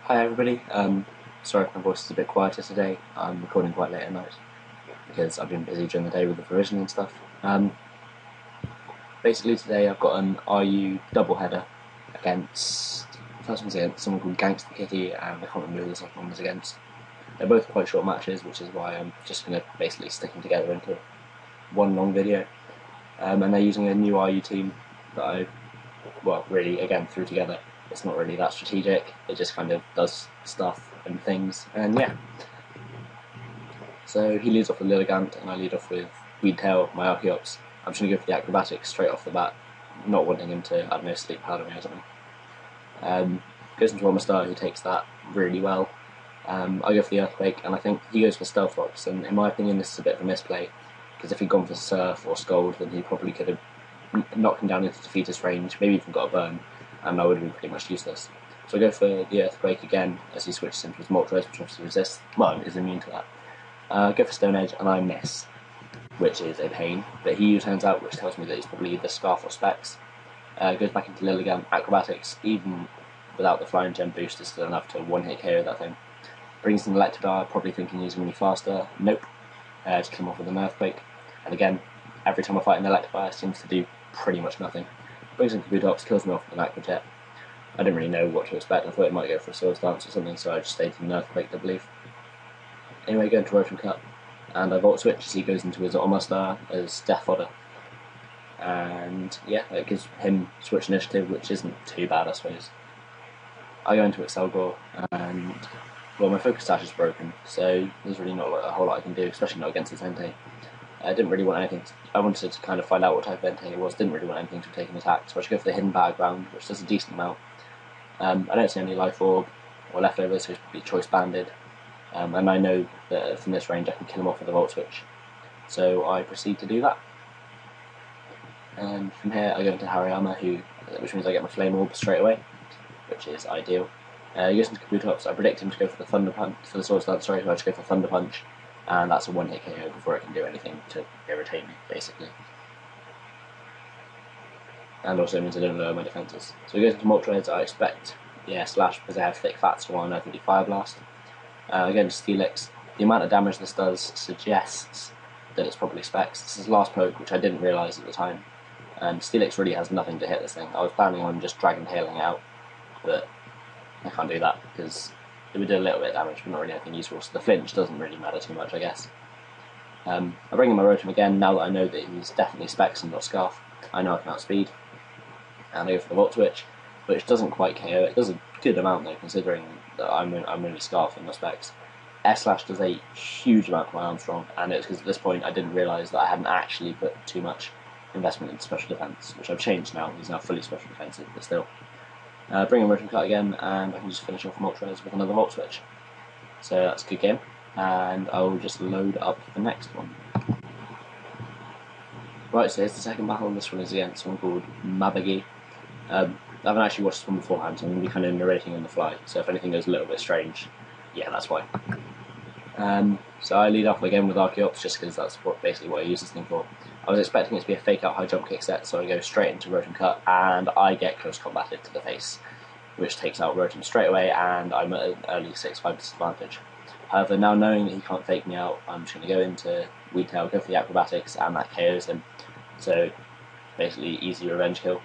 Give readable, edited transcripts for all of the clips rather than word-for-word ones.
Hi everybody, sorry if my voice is a bit quieter today. I'm recording quite late at night because I've been busy during the day with the revision and stuff. Basically today I've got an RU doubleheader against, first one's against someone called Gangster Kitty, and I can't remember who the second one was against. They're both quite short matches, which is why I'm just going to basically stick them together into one long video. And they're using a new RU team that I, well, really, again, threw together. It's not really that strategic, it just kind of does stuff and things, and yeah. So he leads off with Lilligant, and I lead off with Weedtail, my Archeops. I'm just going to go for the acrobatics straight off the bat, not wanting him to, I don't know, sleep powder me or something. Goes into Omastar, who takes that really well. I go for the Earthquake, and I think he goes for Stealth Rocks, and in my opinion this is a bit of a misplay, because if he'd gone for Surf or Scold, then he probably could have knocked him down into defeatist range, maybe even got a burn, and I would have been pretty much useless. So I go for the Earthquake again as he switches into his Moltres, which obviously resists, well, is immune to that. Go for Stone Edge, and I miss, which is a pain, but he turns out, which tells me that he's probably either Scarf or Specs. Goes back into Lilligant, Acrobatics, even without the Flying Gem boost is still enough to one-hit KO that thing. Brings in Electrodar, probably thinking he's going to be faster. Nope. Just kill him off with an Earthquake. And again, every time I fight an Electrodar, it seems to do pretty much nothing. Brings in Kabutops, kills me off with an Aquajet. I didn't really know what to expect. I thought it might go for a Swords Dance or something, so I just stayed in an Earthquake, I believe. Anyway, go into Rotom Cut, and I Volt Switch as he goes into his Omastar as Death Fodder. And yeah, it gives him Switch Initiative, which isn't too bad, I suppose. I go into Excelgor, and well, my Focus Sash is broken, so there's really not a whole lot I can do, especially not against his Entei. I didn't really want anything. I wanted to kind of find out what type of Entei it was. Didn't really want anything to take an attack, so I should go for the Hidden Background, which does a decent amount. I don't see any Life Orb or leftovers, so it's probably Choice Banded. And I know that from this range I can kill him off with a Volt Switch, so I proceed to do that. And from here I go into Hariyama, which means I get my Flame Orb straight away, which is ideal. He goes into Kabutops. I predict him to go for the Thunder Punch, for the Swords Dance, sorry, so I just go for Thunder Punch, and that's a one-hit KO before it can do anything to irritate me, basically. And also means I don't lower my defences. So he goes into Moltres. I expect, yeah, Slash, because I have thick fats, so I know I can do Fire Blast. Again, Steelix. The amount of damage this does suggests that it's probably Specs. This is last poke, which I didn't realise at the time. And Steelix really has nothing to hit this thing. I was planning on just Dragon Tailing out, but I can't do that because it would do a little bit of damage, but not really anything useful. So the flinch doesn't really matter too much, I guess. I bring in my Rotom again, now that I know that he's definitely Specs and not Scarf. I know I can outspeed. And I go for the Volt Switch, which doesn't quite KO. It does a good amount though, considering that I'm only Scarf and not Specs. Air Slash does a huge amount to my Armstrong, and it's because at this point I didn't realise that I hadn't actually put too much investment into special defence, which I've changed now. He's now fully special defensive, but still. Bring in Rotom Cut again, and I can just finish off Moltres with another Volt Switch. So that's a good game, and I'll just load up the next one. Right, so here's the second battle. This one is against someone called Mabagi. I haven't actually watched this one beforehand, so I'm going to be kind of narrating on the fly, so if anything goes a little bit strange, yeah, that's why. So I lead off again with Archeops, just because that's basically what I use this thing for. I was expecting it to be a fake out high jump kick set, so I go straight into Rotom Cut, and I get close combated to the face, which takes out Rotom straight away, and I'm at an early 6-5 disadvantage. However, now knowing that he can't fake me out, I'm just going to go into Weedtail, go for the acrobatics, and that KOs him. So basically, easy revenge kill.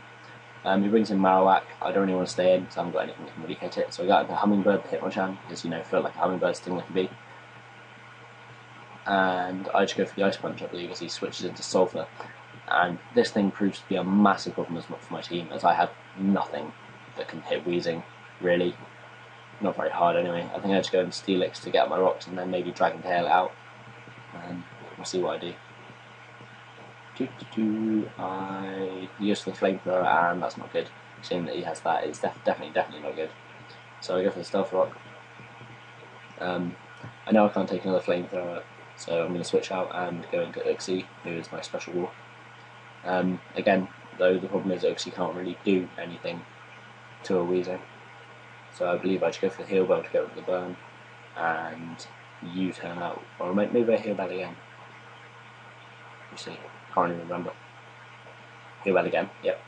He brings in Marowak. I don't really want to stay in because I haven't got anything that can really hit it, so I got into Hummingbird to hit Hitmonchan, because, you know, feel like a Hummingbird sting like a bee. And I just go for the Ice Punch, I believe, as he switches into Sulphur. And this thing proves to be a massive problem for my team, as I have nothing that can hit Weezing, really. Not very hard anyway. I think I just go into Steelix to get out my rocks and then maybe Dragon Tail it out. And we'll see what I do. He goes for the Flamethrower, and that's not good. Seeing that he has that, it's definitely not good. So I go for the Stealth Rock. I know I can't take another Flamethrower, so I'm going to switch out and go into Uxie, who is my special war. Again, though, the problem is Uxie can't really do anything to a Weezing. So I believe I should go for the Heal Bell to get rid of the burn, and U-turn out, or maybe I Heal Bell again. You see, can't even remember. Heal Bell again, yep.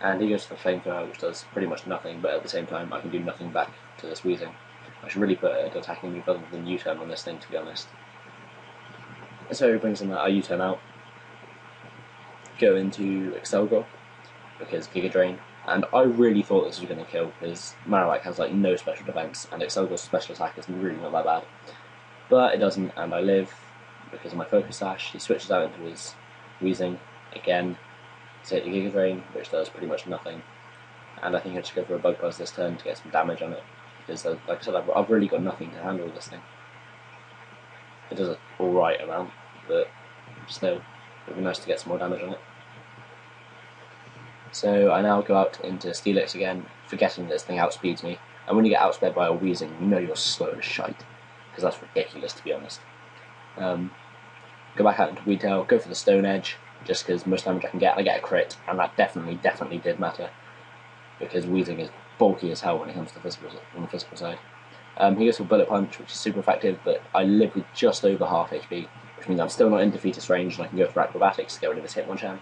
And he goes for the flamethrower, which does pretty much nothing, but at the same time I can do nothing back to this Weezing. I should really put an attacking move other than U-turn on this thing, to be honest. So he brings in that U-turn out, go into Excelgor, because Giga Drain, and I really thought this was going to kill, because Marowak has like no special defense, and Excelgor's special attack is really not that bad. But it doesn't, and I live because of my Focus Sash. He switches out into his Weezing again to hit the Giga Drain, which does pretty much nothing. And I think I should go for a Bug Buzz this turn to get some damage on it, because like I said, I've really got nothing to handle this thing. It does an alright amount, but still, it would be nice to get some more damage on it. So I now go out into Steelix again, forgetting that this thing outspeeds me. And when you get outsped by a Weezing, you know you're slow as shite, because that's ridiculous, to be honest. Go back out into Weedtail, go for the Stone Edge, just because most damage I can get, and I get a crit, and that definitely did matter, because Weezing is bulky as hell when it comes to on the physical side. He goes for Bullet Punch, which is super effective, but I live with just over half HP, which means I'm still not in defeatist range, and I can go for Acrobatics to get rid of his Hitmonchan.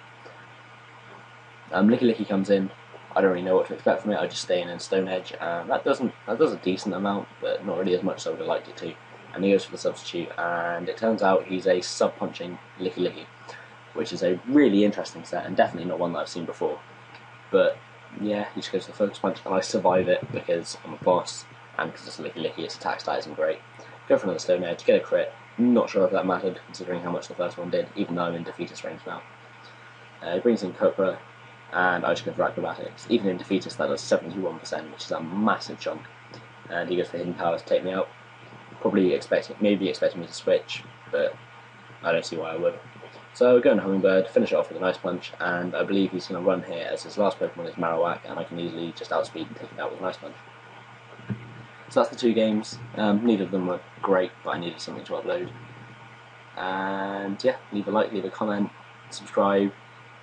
Licky Licky comes in. I don't really know what to expect from it. I just stay in Stone Edge, and that does a decent amount, but not really as much as I would have liked it to. And he goes for the substitute, and it turns out he's a sub-punching Licky Licky, which is a really interesting set, and definitely not one that I've seen before. But yeah, he just goes for the Focus Punch, and I survive it because I'm a boss, and because it's a Licky Licky, its attack stat isn't great. Go for another Stone Edge, get a crit. Not sure if that mattered, considering how much the first one did, even though I'm in defeatist range now. He brings in Copra, and I just go for Acrobatics. Even in defeatist, that does 71%, which is a massive chunk. And he goes for Hidden Power to take me out. Maybe expecting me to switch, but I don't see why I would. So go into Hummingbird, finish it off with a nice punch, and I believe he's going to run here as his last Pokemon is Marowak, and I can easily just outspeed and take it out with a nice punch. So that's the two games. Neither of them were great, but I needed something to upload. And yeah, leave a like, leave a comment, subscribe,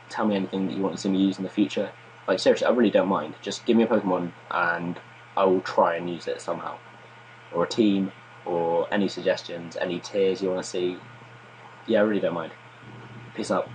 tell me anything that you want to see me use in the future. Like seriously, I really don't mind. Just give me a Pokemon and I will try and use it somehow. Or a team, or any suggestions, any tiers you want to see. Yeah, I really don't mind. Peace out.